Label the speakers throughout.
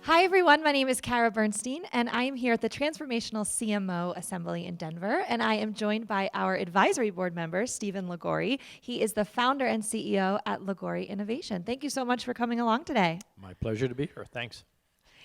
Speaker 1: Hi, everyone. My name is Kara Bernstein, and I am here at the Transformational CMO Assembly in Denver, and I am joined by our advisory board member, Stephen Liguori. He is the founder and CEO at Liguori Innovation. Thank you so much for coming along today.
Speaker 2: My pleasure to be here. Thanks.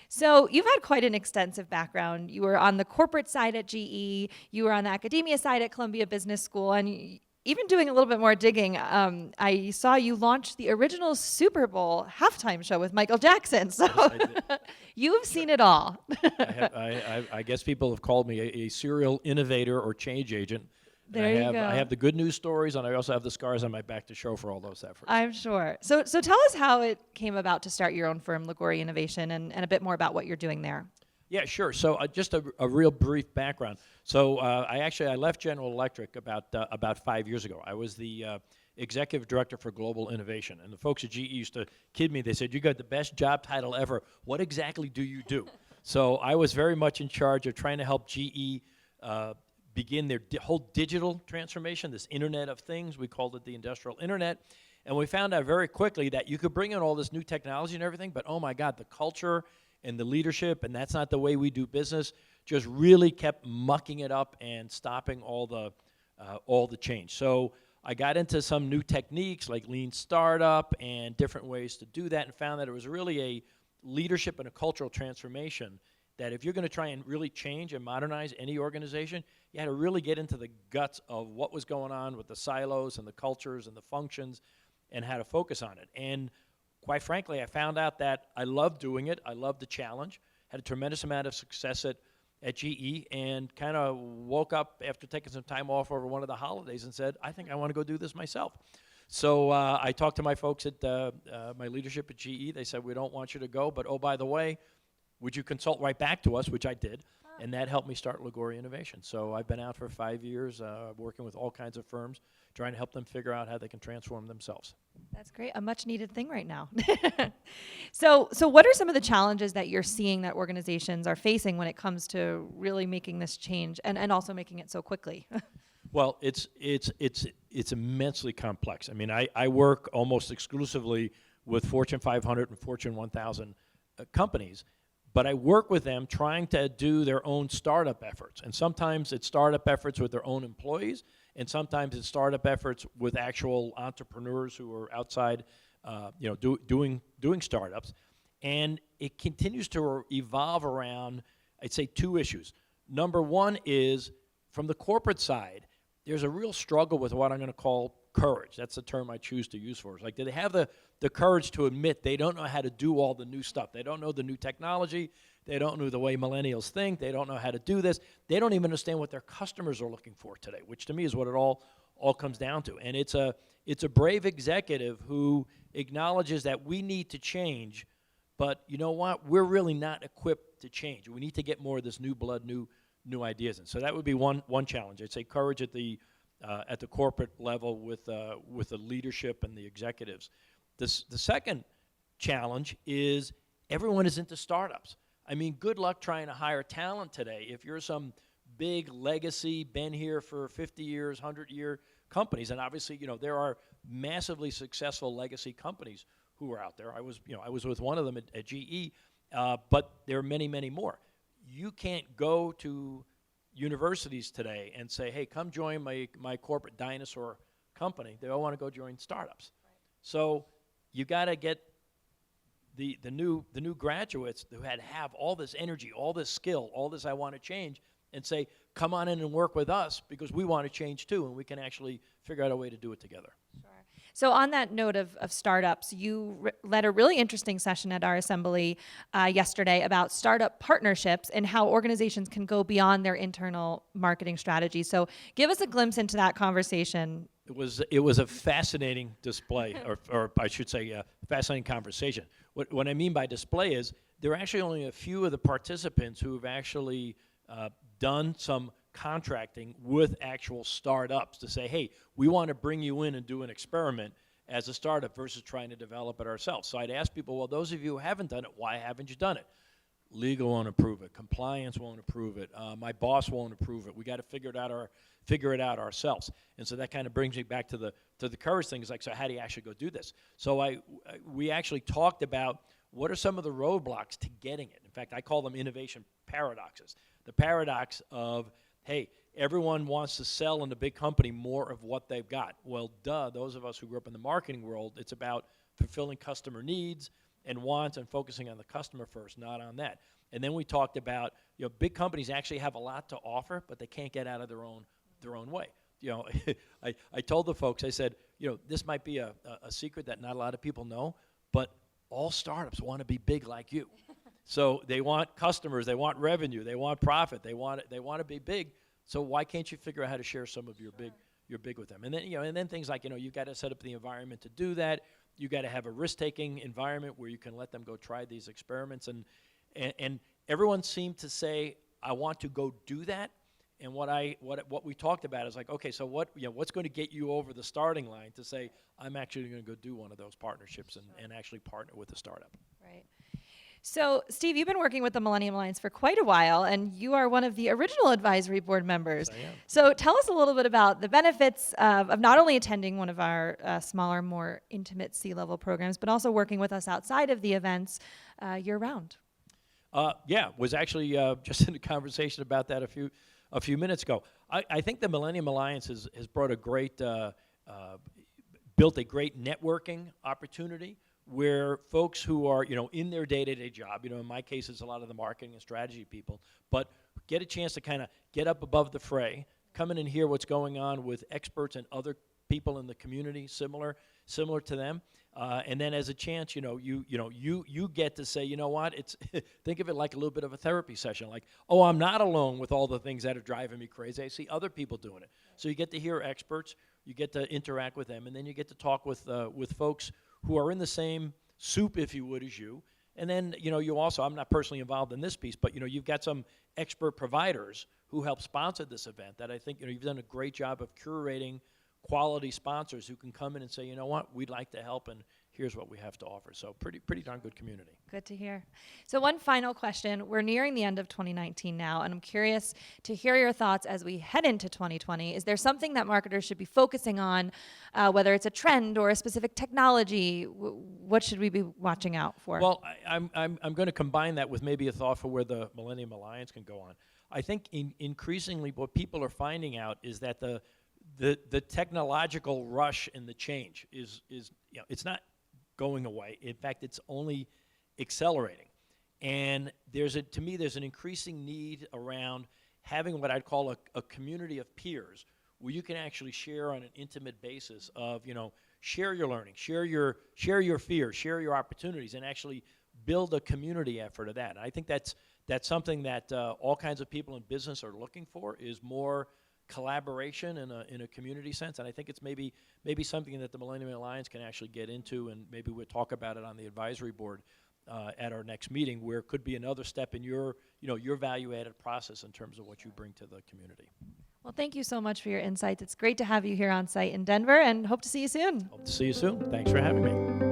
Speaker 1: So you've had quite an extensive background. You were on the corporate side at GE, you were on the academia side at Columbia Business School, and even doing a little bit more digging, I saw you launch the original Super Bowl halftime show with Michael Jackson. So
Speaker 2: Yes,
Speaker 1: you've seen it all.
Speaker 2: I guess people have called me a serial innovator or change agent.
Speaker 1: There you go.
Speaker 2: I have the good news stories, and I also have the scars on my back to show for all those efforts.
Speaker 1: I'm sure. So tell us how it came about to start your own firm, Liguori Innovation, and a bit more about what you're doing there.
Speaker 2: Yeah, sure. So just a real brief background. So I left General Electric about 5 years ago. I was the executive director for global innovation, and the folks at GE used to kid me. They said, "You got the best job title ever. What exactly do you do?" So I was very much in charge of trying to help GE begin their whole digital transformation, this Internet of Things. We called it the Industrial Internet. And we found out very quickly that you could bring in all this new technology and everything, but oh my God, the culture and the leadership, and that's not the way we do business, just really kept mucking it up and stopping all the change. So I got into some new techniques like lean startup and different ways to do that, and found that it was really a leadership and a cultural transformation that if you're going to try and really change and modernize any organization, you had to really get into the guts of what was going on with the silos and the cultures and the functions and how to focus on it. And quite frankly, I found out that I loved doing it. I loved the challenge. Had a tremendous amount of success at GE, and kind of woke up after taking some time off over one of the holidays and said, I think I want to go do this myself. So I talked to my folks at my leadership at GE. They said, we don't want you to go, but oh, by the way, would you consult right back to us, which I did, and that helped me start Liguori Innovation. So I've been out for 5 years working with all kinds of firms, trying to help them figure out how they can transform themselves.
Speaker 1: That's great. A much needed thing right now. So what are some of the challenges that you're seeing that organizations are facing when it comes to really making this change and also making it so quickly?
Speaker 2: Well, it's immensely complex. I mean, I work almost exclusively with Fortune 500 and Fortune 1000 companies, but I work with them trying to do their own startup efforts. And sometimes it's startup efforts with their own employees, and sometimes it's startup efforts with actual entrepreneurs who are outside, doing startups. And it continues to evolve around, I'd say, two issues. Number one is, from the corporate side, there's a real struggle with what I'm going to call courage. That's the term I choose to use for it. It's like, do they have the courage to admit they don't know how to do all the new stuff? They don't know the new technology. They don't know the way millennials think. They don't know how to do this. They don't even understand what their customers are looking for today, which to me is what it all comes down to. And it's a brave executive who acknowledges that we need to change, but you know what? We're really not equipped to change. We need to get more of this new blood, new ideas in. So that would be one challenge. I'd say courage at the corporate level with the leadership and the executives. The second challenge is everyone is into startups. I mean, good luck trying to hire talent today if you're some big legacy, been here for 50 years, 100-year companies. And obviously, there are massively successful legacy companies who are out there. I was with one of them at GE, but there are many, many more. You can't go to universities today and say, hey, come join my corporate dinosaur company. They all want to go join startups. Right. So you got to get the new graduates who have all this energy, all this skill, all this I want to change, and say, come on in and work with us because we want to change too, and we can actually figure out a way to do it together.
Speaker 1: Sure. So on that note of startups, you led a really interesting session at our assembly yesterday about startup partnerships and how organizations can go beyond their internal marketing strategy. So give us a glimpse into that conversation.
Speaker 2: It was a fascinating display, or I should say a fascinating conversation. What I mean by display is there are actually only a few of the participants who have actually done some contracting with actual startups to say, hey, we want to bring you in and do an experiment as a startup versus trying to develop it ourselves. So I'd ask people, well, those of you who haven't done it, why haven't you done it? Legal won't approve it. Compliance won't approve it. My boss won't approve it. We got to figure it out ourselves. And so that kind of brings me back to the courage thing. It's like, so how do you actually go do this? So we actually talked about what are some of the roadblocks to getting it? In fact, I call them innovation paradoxes. The paradox of, hey, everyone wants to sell in the big company more of what they've got. Well, duh, those of us who grew up in the marketing world, it's about fulfilling customer needs and wants and focusing on the customer first, not on that. And then we talked about, big companies actually have a lot to offer, but they can't get out of their own way. I told the folks, I said, this might be a secret that not a lot of people know, but all startups want to be big like you. So they want customers, they want revenue, they want profit, they want to be big. So why can't you figure out how to share some of your big with them? And then and then things like you've got to set up the environment to do that. You got to have a risk-taking environment where you can let them go try these experiments. And everyone seemed to say, I want to go do that. And what we talked about is like, okay, so what's going to get you over the starting line to say, I'm actually going to go do one of those partnerships and actually partner with a startup.
Speaker 1: Right. So, Steve, you've been working with the Millennium Alliance for quite a while, and you are one of the original advisory board members.
Speaker 2: Yes, I am.
Speaker 1: So tell us a little bit about the benefits of not only attending one of our smaller, more intimate C-level programs, but also working with us outside of the events year-round.
Speaker 2: Was actually just in a conversation about that a few minutes ago. I think the Millennium Alliance has brought a great, built a great networking opportunity where folks who are, in their day-to-day job, in my case, it's a lot of the marketing and strategy people, but get a chance to kind of get up above the fray, come in and hear what's going on with experts and other people in the community similar to them. And then as a chance, you get to say, you know what, it's think of it like a little bit of a therapy session. Like, oh, I'm not alone with all the things that are driving me crazy. I see other people doing it. So you get to hear experts, you get to interact with them, and then you get to talk with folks who are in the same soup, if you would, as you. And then, you also, I'm not personally involved in this piece, but, you've got some expert providers who help sponsor this event that I think, you've done a great job of curating quality sponsors who can come in and say, you know what, we'd like to help, and here's what we have to offer. So pretty darn good community.
Speaker 1: Good to hear. So one final question. We're nearing the end of 2019 now, and I'm curious to hear your thoughts as we head into 2020. Is there something that marketers should be focusing on, whether it's a trend or a specific technology? What should we be watching out for?
Speaker 2: Well, I'm going to combine that with maybe a thought for where the Millennium Alliance can go on. I think increasingly what people are finding out is that the technological rush and the change is it's not going away. In fact, it's only accelerating. And to me, there's an increasing need around having what I'd call a community of peers where you can actually share on an intimate basis of, share your learning, share your fears, share your opportunities, and actually build a community effort of that. And I think that's something that all kinds of people in business are looking for, is more collaboration in a community sense. And I think it's maybe something that the Millennium Alliance can actually get into, and maybe we'll talk about it on the advisory board at our next meeting, where it could be another step in your value-added process in terms of what you bring to the community.
Speaker 1: Well, thank you so much for your insights. It's great to have you here on site in Denver, and hope to see you soon.
Speaker 2: Hope to see you soon. Thanks for having me.